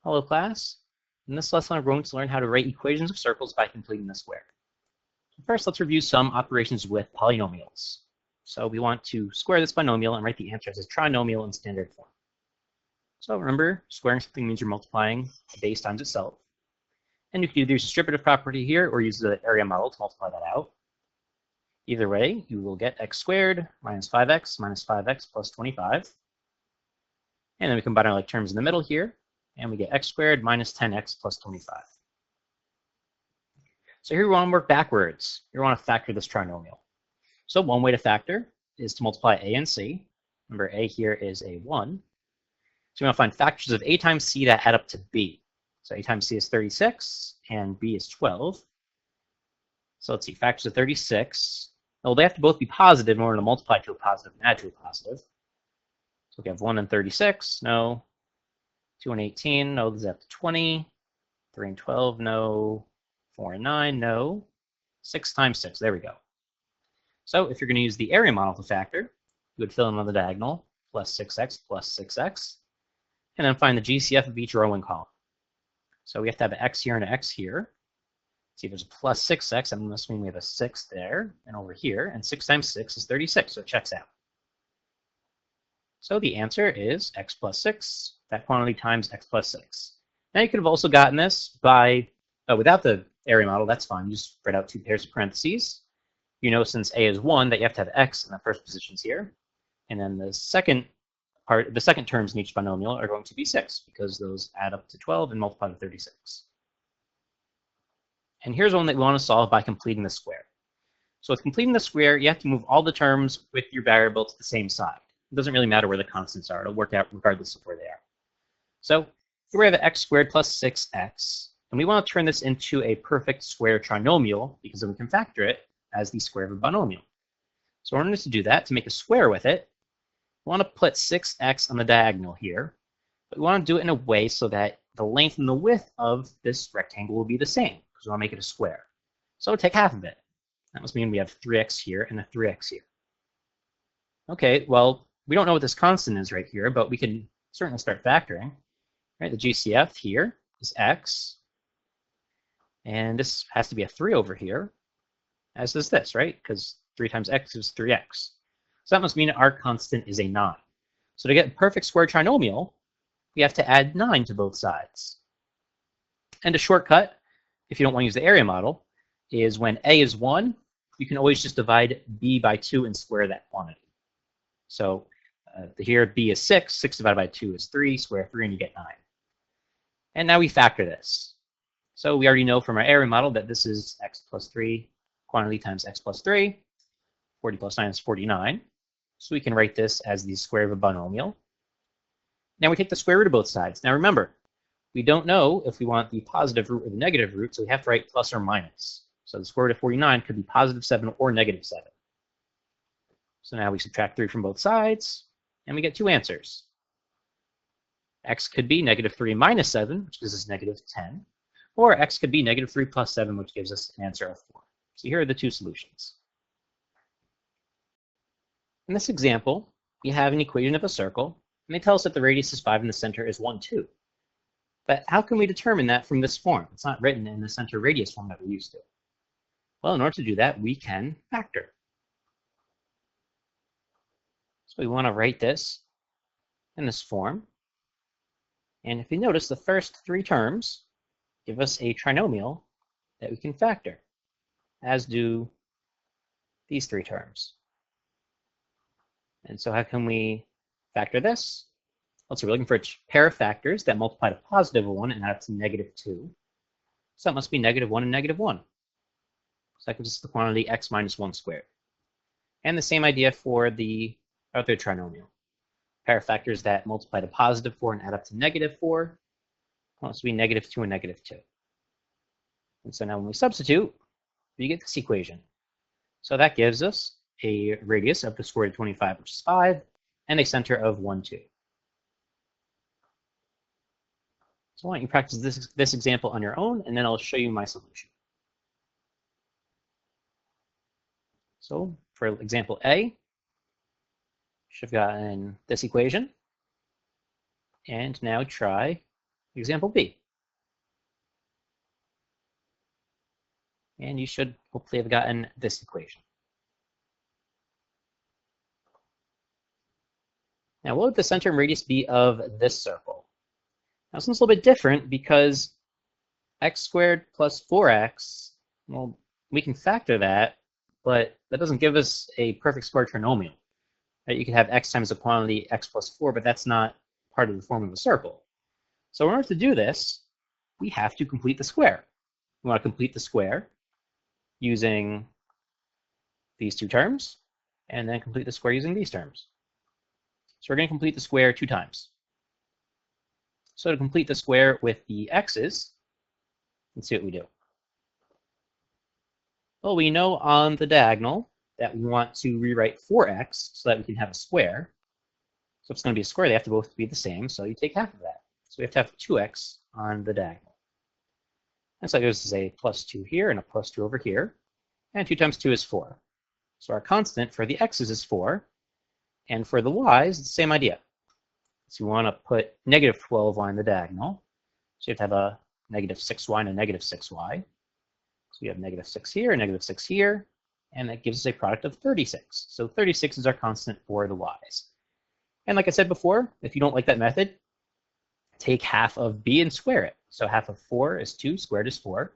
Hello class. In this lesson, we're going to learn how to write equations of circles by completing the square. First, let's review some operations with polynomials. So we want to square this binomial and write the answer as a trinomial in standard form. So remember, squaring something means you're multiplying the base times itself. And you can either use the distributive property here or use the area model to multiply that out. Either way, you will get x squared minus 5x plus 25. And then we combine our like terms in the middle here, and we get x squared minus 10x plus 25. So here we want to work backwards. Here we want to factor this trinomial. So one way to factor is to multiply a and c. Remember, a here is a 1. So we want to find factors of a times c that add up to b. So a times c is 36, and b is 12. So let's see, factors of 36. Well, they have to both be positive in order to multiply to a positive and add to a positive. So we have 1 and 36, no. 2 and 18, no. This is up to 20. 3 and 12, no. 4 and 9, no. 6 times 6, there we go. So if you're going to use the area model to factor, you would fill in on the diagonal, plus 6x, and then find the GCF of each row and column. So we have to have an x here and an x here. See, there's a plus 6x, and this means we have a 6 there and over here, and 6 times 6 is 36, so it checks out. So the answer is x plus 6, that quantity times x plus 6. Now you could have also gotten this by, without the area model, that's fine. You just spread out 2 pairs of parentheses. You know, since a is 1, that you have to have x in the first positions here. And then the second terms in each binomial are going to be 6, because those add up to 12 and multiply to 36. And here's one that we want to solve by completing the square. So with completing the square, you have to move all the terms with your variable to the same side. It doesn't really matter where the constants are. It'll work out regardless of where they are. So here we have x squared plus 6x. And we want to turn this into a perfect square trinomial because then we can factor it as the square of a binomial. So in order to do that, to make a square with it, we want to put 6x on the diagonal here. But we want to do it in a way so that the length and the width of this rectangle will be the same because we want to make it a square. So take half of it. That must mean we have 3x here and a 3x here. Okay, well, we don't know what this constant is right here, but we can certainly start factoring. Right, the GCF here is x, and this has to be a 3 over here, as does this, right? Because 3 times x is 3x. So that must mean our constant is a 9. So to get a perfect square trinomial, we have to add 9 to both sides. And a shortcut, if you don't want to use the area model, is when a is 1, you can always just divide b by 2 and square that quantity. So here b is 6, 6 divided by 2 is 3, square 3, and you get 9. And now we factor this. So we already know from our area model that this is x plus 3, quantity times x plus 3. 40 plus 9 is 49. So we can write this as the square of a binomial. Now we take the square root of both sides. Now remember, we don't know if we want the positive root or the negative root, so we have to write plus or minus. So the square root of 49 could be positive 7 or negative 7. So now we subtract 3 from both sides, and we get 2 answers. X could be negative 3 minus 7, which gives us negative 10. Or x could be negative 3 plus 7, which gives us an answer of 4. So here are the 2 solutions. In this example, we have an equation of a circle, and they tell us that the radius is 5 and the center is 1, 2. But how can we determine that from this form? It's not written in the center radius form that we're used to. Well, in order to do that, we can factor. So we want to write this in this form. And if you notice, the first 3 terms give us a trinomial that we can factor, as do these 3 terms. And so how can we factor this? Well, so we're looking for a pair of factors that multiply to positive 1 and add up to negative 2. So that must be negative 1 and negative 1. So that gives us the quantity x minus 1 squared. And the same idea for the other trinomial. Pair of factors that multiply to positive 4 and add up to negative 4. Well, this will be negative 2 and negative 2. And so now when we substitute, we get this equation. So that gives us a radius of the square root of 25, which is 5, and a center of 1, 2. So why don't you practice this example on your own, and then I'll show you my solution. So for example A, should have gotten this equation. And now try example B. And you should hopefully have gotten this equation. Now, what would the center and radius be of this circle? Now, this one's a little bit different because x squared plus 4x, well, we can factor that, but that doesn't give us a perfect square trinomial. Right? You could have x times the quantity x plus 4, but that's not part of the form of a circle. So in order to do this, we have to complete the square. We want to complete the square using these two terms, and then complete the square using these terms. So we're going to complete the square 2 times. So to complete the square with the x's, let's see what we do. Well, we know on the diagonal that we want to rewrite 4x so that we can have a square. So if it's going to be a square, they have to both be the same, so you take half of that. So we have to have 2x on the diagonal. And so that goes to say plus 2 here and a plus 2 over here. And 2 times 2 is 4. So our constant for the x's is 4. And for the y's, it's the same idea. So we want to put negative 12y on the diagonal. So you have to have a negative 6y and a negative 6y. So we have negative 6 here and negative 6 here. And that gives us a product of 36. So 36 is our constant for the y's. And like I said before, if you don't like that method, take half of b and square it. So half of 4 is 2, squared is 4.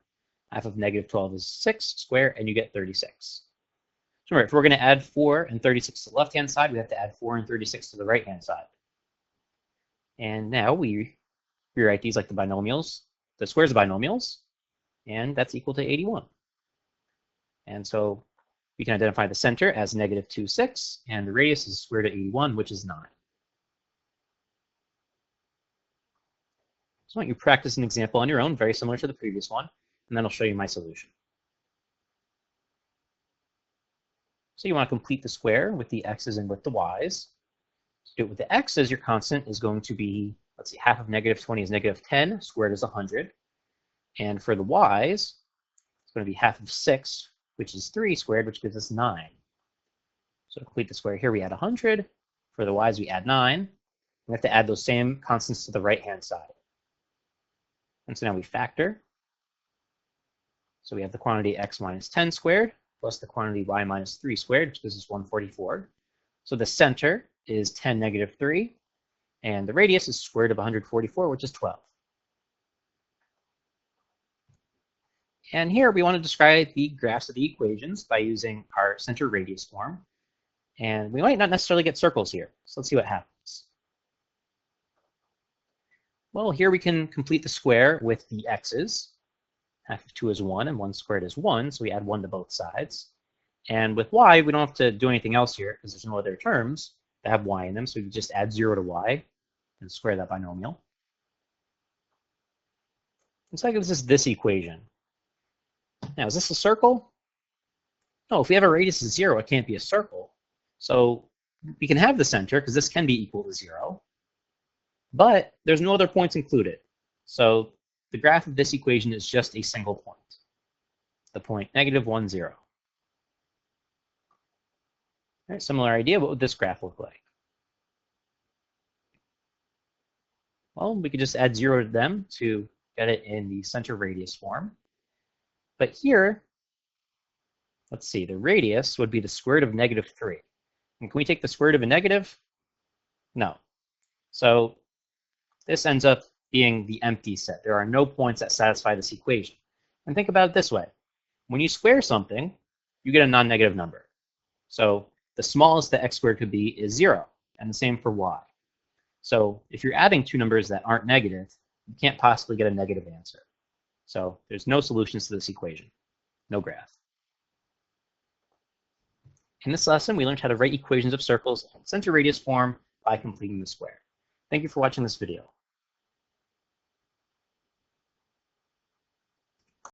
Half of negative 12 is 6, square, and you get 36. So remember, if we're going to add 4 and 36 to the left-hand side, we have to add 4 and 36 to the right-hand side. And now we rewrite these like the binomials, the squares of binomials, and that's equal to 81. And so we can identify the center as negative 2, 6, and the radius is square root of 81, which is 9. So why don't you practice an example on your own, very similar to the previous one, and then I'll show you my solution. So you want to complete the square with the x's and with the y's. To do it with the x's, your constant is going to be, let's see, half of negative 20 is negative 10, squared is 100. And for the y's, it's going to be half of 6, which is 3 squared, which gives us 9. So to complete the square here, we add 100. For the y's, we add 9. We have to add those same constants to the right-hand side. And so now we factor. So we have the quantity x minus 10 squared plus the quantity y minus 3 squared, which gives us 144. So the center is 10, negative 3, and the radius is square root of 144, which is 12. And here we want to describe the graphs of the equations by using our center radius form. And we might not necessarily get circles here, so let's see what happens. Well, here we can complete the square with the x's. Half of 2 is 1, and 1 squared is 1, so we add 1 to both sides. And with y, we don't have to do anything else here because there's no other terms that have y in them, so we just add 0 to y and square that binomial. And so that gives us this equation. Now, is this a circle? No, if we have a radius of 0, it can't be a circle. So we can have the center because this can be equal to 0, but there's no other points included. So the graph of this equation is just a single point, the point negative 1, 0. All right, similar idea, what would this graph look like? Well, we could just add 0 to them to get it in the center radius form. But here, let's see, the radius would be the square root of negative 3. And can we take the square root of a negative? No. So this ends up being the empty set. There are no points that satisfy this equation. And think about it this way. When you square something, you get a non-negative number. So the smallest that x squared could be is 0, and the same for y. So if you're adding two numbers that aren't negative, you can't possibly get a negative answer. So there's no solutions to this equation, no graph. In this lesson, we learned how to write equations of circles in center radius form by completing the square. Thank you for watching this video.